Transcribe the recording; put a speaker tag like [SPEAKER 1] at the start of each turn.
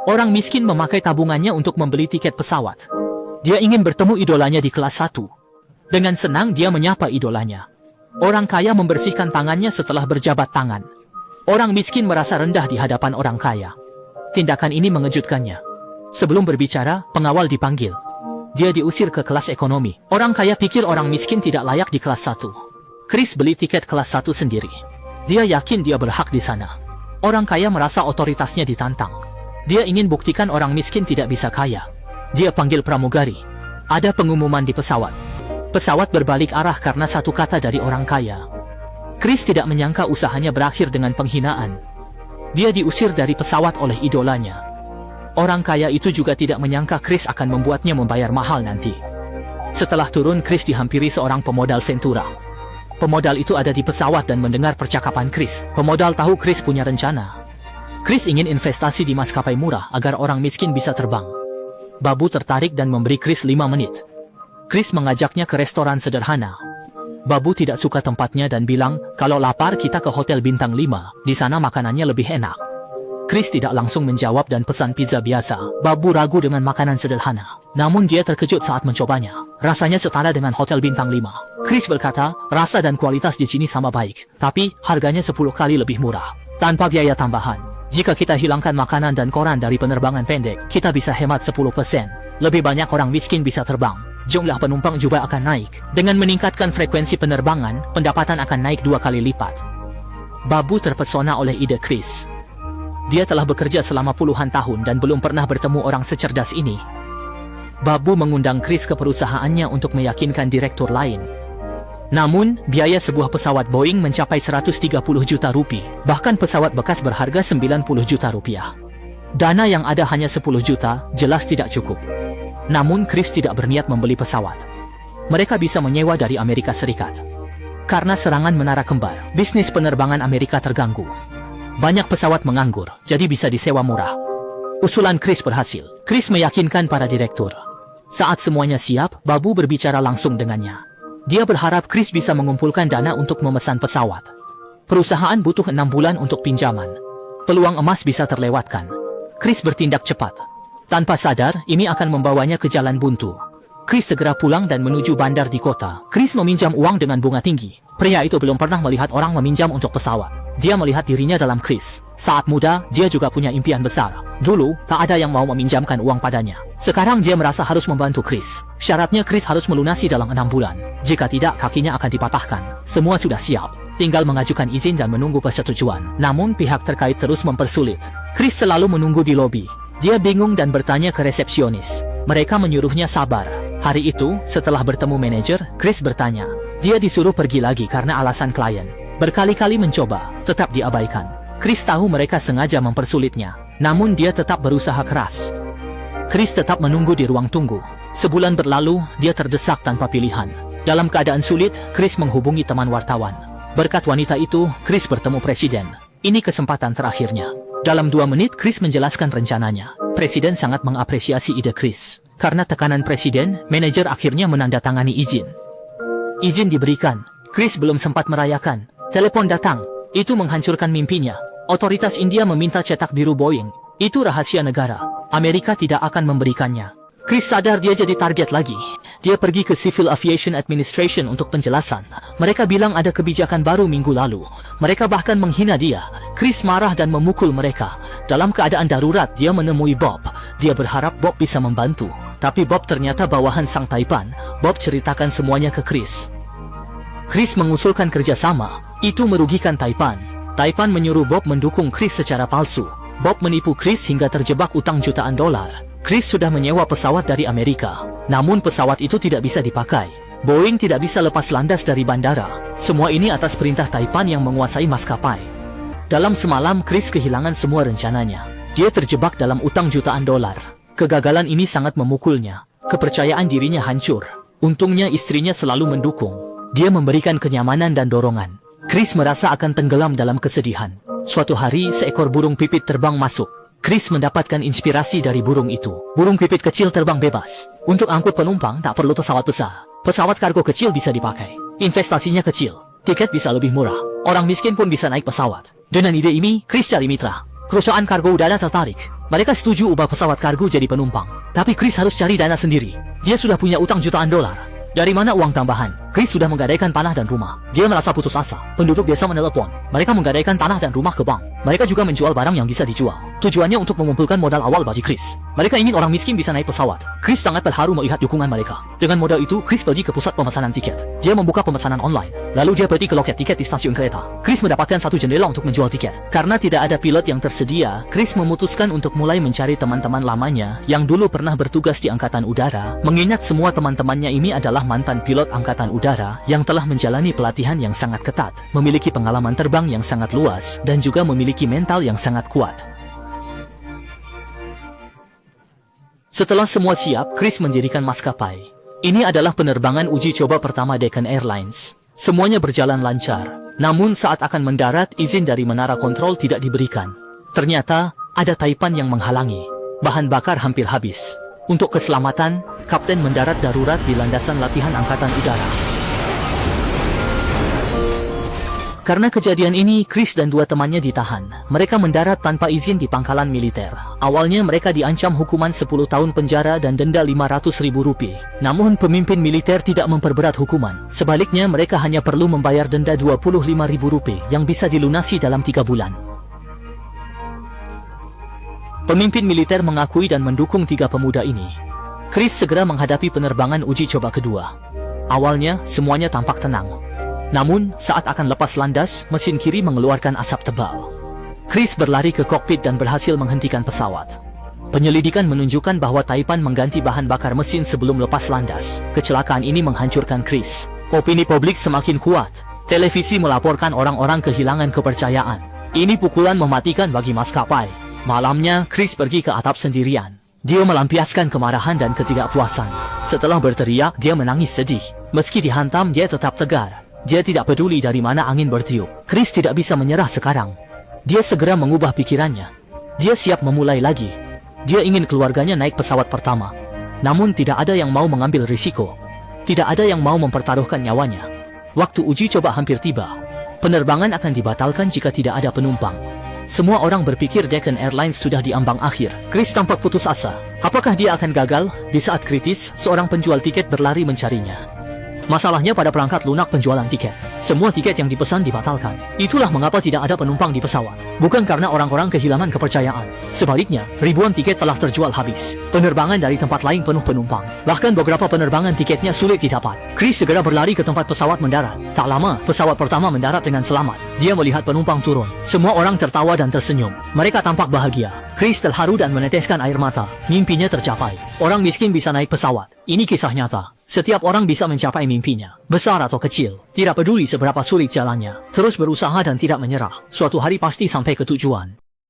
[SPEAKER 1] Orang miskin memakai tabungannya untuk membeli tiket pesawat. Dia ingin bertemu idolanya di kelas 1. Dengan senang dia menyapa idolanya. Orang kaya membersihkan tangannya setelah berjabat tangan. Orang miskin merasa rendah di hadapan orang kaya. Tindakan ini mengejutkannya. Sebelum berbicara, pengawal dipanggil. Dia diusir ke kelas ekonomi. Orang kaya pikir orang miskin tidak layak di kelas 1. Chris beli tiket kelas 1 sendiri. Dia yakin dia berhak di sana. Orang kaya merasa otoritasnya ditantang. Dia ingin buktikan orang miskin tidak bisa kaya. Dia panggil pramugari. Ada pengumuman di pesawat. Pesawat berbalik arah karena satu kata dari orang kaya. Chris tidak menyangka usahanya berakhir dengan penghinaan. Dia diusir dari pesawat oleh idolanya. Orang kaya itu juga tidak menyangka Chris akan membuatnya membayar mahal nanti. Setelah turun, Chris dihampiri seorang pemodal Ventura. Pemodal itu ada di pesawat dan mendengar percakapan Chris. Pemodal tahu Chris punya rencana. Chris ingin investasi di maskapai murah agar orang miskin bisa terbang. Babu tertarik dan memberi Chris 5 menit. Chris mengajaknya ke restoran sederhana. Babu tidak suka tempatnya dan bilang, kalau lapar kita ke hotel bintang 5, di sana makanannya lebih enak. Chris tidak langsung menjawab dan pesan pizza biasa. Babu ragu dengan makanan sederhana. Namun dia terkejut saat mencobanya. Rasanya setara dengan hotel bintang 5. Chris berkata, rasa dan kualitas di sini sama baik, tapi harganya 10 kali lebih murah. Tanpa biaya tambahan. Jika kita hilangkan makanan dan koran dari penerbangan pendek, kita bisa hemat 10%. Lebih banyak orang miskin bisa terbang. Jumlah penumpang juga akan naik. Dengan meningkatkan frekuensi penerbangan, pendapatan akan naik 2 kali lipat. Babu terpesona oleh ide Chris. Dia telah bekerja selama puluhan tahun dan belum pernah bertemu orang secerdas ini. Babu mengundang Chris ke perusahaannya untuk meyakinkan direktur lain. Namun, biaya sebuah pesawat Boeing mencapai 130 juta rupiah. Bahkan pesawat bekas berharga 90 juta rupiah. Dana yang ada hanya 10 juta, jelas tidak cukup. Namun Chris tidak berniat membeli pesawat. Mereka bisa menyewa dari Amerika Serikat. Karena serangan menara kembar, bisnis penerbangan Amerika terganggu. Banyak pesawat menganggur, jadi bisa disewa murah. Usulan Chris berhasil. Chris meyakinkan para direktur. Saat semuanya siap, Babu berbicara langsung dengannya. Dia berharap Chris bisa mengumpulkan dana untuk memesan pesawat. Perusahaan butuh 6 bulan untuk pinjaman. Peluang emas bisa terlewatkan. Chris bertindak cepat. Tanpa sadar, ini akan membawanya ke jalan buntu. Chris segera pulang dan menuju bandar di kota. Chris meminjam uang dengan bunga tinggi. Pria itu belum pernah melihat orang meminjam untuk pesawat. Dia melihat dirinya dalam Chris. Saat muda, dia juga punya impian besar. Dulu, tak ada yang mau meminjamkan uang padanya. Sekarang dia merasa harus membantu Chris. Syaratnya Chris harus melunasi dalam 6 bulan. Jika tidak, kakinya akan dipatahkan. Semua sudah siap. Tinggal mengajukan izin dan menunggu persetujuan. Namun pihak terkait terus mempersulit. Chris selalu menunggu di lobi. Dia bingung dan bertanya ke resepsionis. Mereka menyuruhnya sabar. Hari itu, setelah bertemu manajer, Chris bertanya. Dia disuruh pergi lagi karena alasan klien. Berkali-kali mencoba, tetap diabaikan. Chris tahu mereka sengaja mempersulitnya. Namun dia tetap berusaha keras. Chris tetap menunggu di ruang tunggu. Sebulan berlalu, dia terdesak tanpa pilihan. Dalam keadaan sulit, Chris menghubungi teman wartawan. Berkat wanita itu, Chris bertemu presiden. Ini kesempatan terakhirnya. Dalam 2 menit, Chris menjelaskan rencananya. Presiden sangat mengapresiasi ide Chris. Karena tekanan presiden, manajer akhirnya menandatangani izin. Izin diberikan. Chris belum sempat merayakan. Telepon datang. Itu menghancurkan mimpinya. Otoritas India meminta cetak biru Boeing. Itu rahasia negara. Amerika tidak akan memberikannya. Chris sadar dia jadi target lagi. Dia pergi ke Civil Aviation Administration untuk penjelasan. Mereka bilang ada kebijakan baru minggu lalu. Mereka bahkan menghina dia. Chris marah dan memukul mereka. Dalam keadaan darurat, dia menemui Bob. Dia berharap Bob bisa membantu. Tapi Bob ternyata bawahan sang Taipan. Bob ceritakan semuanya ke Chris. Chris mengusulkan kerjasama. Itu merugikan Taipan. Taipan menyuruh Bob mendukung Chris secara palsu. Bob menipu Chris hingga terjebak utang jutaan dolar. Chris sudah menyewa pesawat dari Amerika. Namun pesawat itu tidak bisa dipakai. Boeing tidak bisa lepas landas dari bandara. Semua ini atas perintah Taipan yang menguasai maskapai. Dalam semalam, Chris kehilangan semua rencananya. Dia terjebak dalam utang jutaan dolar. Kegagalan ini sangat memukulnya. Kepercayaan dirinya hancur. Untungnya istrinya selalu mendukung. Dia memberikan kenyamanan dan dorongan. Chris merasa akan tenggelam dalam kesedihan. Suatu hari, seekor burung pipit terbang masuk. Chris mendapatkan inspirasi dari burung itu. Burung pipit kecil terbang bebas. Untuk angkut penumpang tak perlu pesawat besar. Pesawat kargo kecil bisa dipakai. Investasinya kecil. Tiket bisa lebih murah. Orang miskin pun bisa naik pesawat. Dengan ide ini, Chris cari mitra. Perusahaan kargo udara tertarik. Mereka setuju ubah pesawat kargo jadi penumpang. Tapi Chris harus cari dana sendiri. Dia sudah punya utang jutaan dolar. Dari mana uang tambahan? Chris sudah menggadaikan tanah dan rumah. Dia merasa putus asa. Penduduk desa menelepon. Mereka menggadaikan tanah dan rumah ke bank. Mereka juga menjual barang yang bisa dijual. Tujuannya untuk mengumpulkan modal awal bagi Chris. Mereka ingin orang miskin bisa naik pesawat. Chris sangat terharu melihat dukungan mereka. Dengan modal itu, Chris pergi ke pusat pemesanan tiket. Dia membuka pemesanan online. Lalu dia pergi ke loket tiket di stasiun kereta. Chris mendapatkan satu jendela untuk menjual tiket. Karena tidak ada pilot yang tersedia, Chris memutuskan untuk mulai mencari teman-teman lamanya yang dulu pernah bertugas di Angkatan Udara, mengingat semua teman-temannya ini adalah mantan pilot Angkatan Udara yang telah menjalani pelatihan yang sangat ketat, memiliki pengalaman terbang yang sangat luas, dan juga memiliki mental yang sangat kuat. Setelah semua siap, Chris mendirikan maskapai. Ini adalah penerbangan uji coba pertama Deccan Airlines. Semuanya berjalan lancar. Namun saat akan mendarat, izin dari menara kontrol tidak diberikan. Ternyata, ada taipan yang menghalangi. Bahan bakar hampir habis. Untuk keselamatan, kapten mendarat darurat di landasan latihan Angkatan Udara. Karena kejadian ini, Chris dan dua temannya ditahan. Mereka mendarat tanpa izin di pangkalan militer. Awalnya mereka diancam hukuman 10 tahun penjara dan denda Rp500.000. Namun pemimpin militer tidak memperberat hukuman. Sebaliknya mereka hanya perlu membayar denda Rp25.000 yang bisa dilunasi dalam 3 bulan. Pemimpin militer mengakui dan mendukung 3 pemuda ini. Chris segera menghadapi penerbangan uji coba kedua. Awalnya semuanya tampak tenang. Namun, saat akan lepas landas, mesin kiri mengeluarkan asap tebal. Chris berlari ke kokpit dan berhasil menghentikan pesawat. Penyelidikan menunjukkan bahwa taipan mengganti bahan bakar mesin sebelum lepas landas. Kecelakaan ini menghancurkan Chris. Opini publik semakin kuat. Televisi melaporkan orang-orang kehilangan kepercayaan. Ini pukulan mematikan bagi maskapai. Malamnya, Chris pergi ke atap sendirian. Dia melampiaskan kemarahan dan ketidakpuasan. Setelah berteriak, dia menangis sedih. Meski dihantam, dia tetap tegar. Dia tidak peduli dari mana angin bertiup. Chris tidak bisa menyerah sekarang. Dia segera mengubah pikirannya. Dia siap memulai lagi. Dia ingin keluarganya naik pesawat pertama. Namun tidak ada yang mau mengambil risiko. Tidak ada yang mau mempertaruhkan nyawanya. Waktu uji coba hampir tiba. Penerbangan akan dibatalkan jika tidak ada penumpang. Semua orang berpikir Deccan Airlines sudah di ambang akhir. Chris tampak putus asa. Apakah dia akan gagal? Di saat kritis, seorang penjual tiket berlari mencarinya. Masalahnya pada perangkat lunak penjualan tiket. Semua tiket yang dipesan dibatalkan. Itulah mengapa tidak ada penumpang di pesawat. Bukan karena orang-orang kehilangan kepercayaan. Sebaliknya, ribuan tiket telah terjual habis. Penerbangan dari tempat lain penuh penumpang. Bahkan beberapa penerbangan tiketnya sulit didapat. Chris segera berlari ke tempat pesawat mendarat. Tak lama, pesawat pertama mendarat dengan selamat. Dia melihat penumpang turun. Semua orang tertawa dan tersenyum. Mereka tampak bahagia. Chris terharu dan meneteskan air mata. Mimpinya tercapai. Orang miskin bisa naik pesawat. Ini kisah nyata. Setiap orang bisa mencapai mimpinya, besar atau kecil. Tidak peduli seberapa sulit jalannya. Terus berusaha dan tidak menyerah. Suatu hari pasti sampai ke tujuan.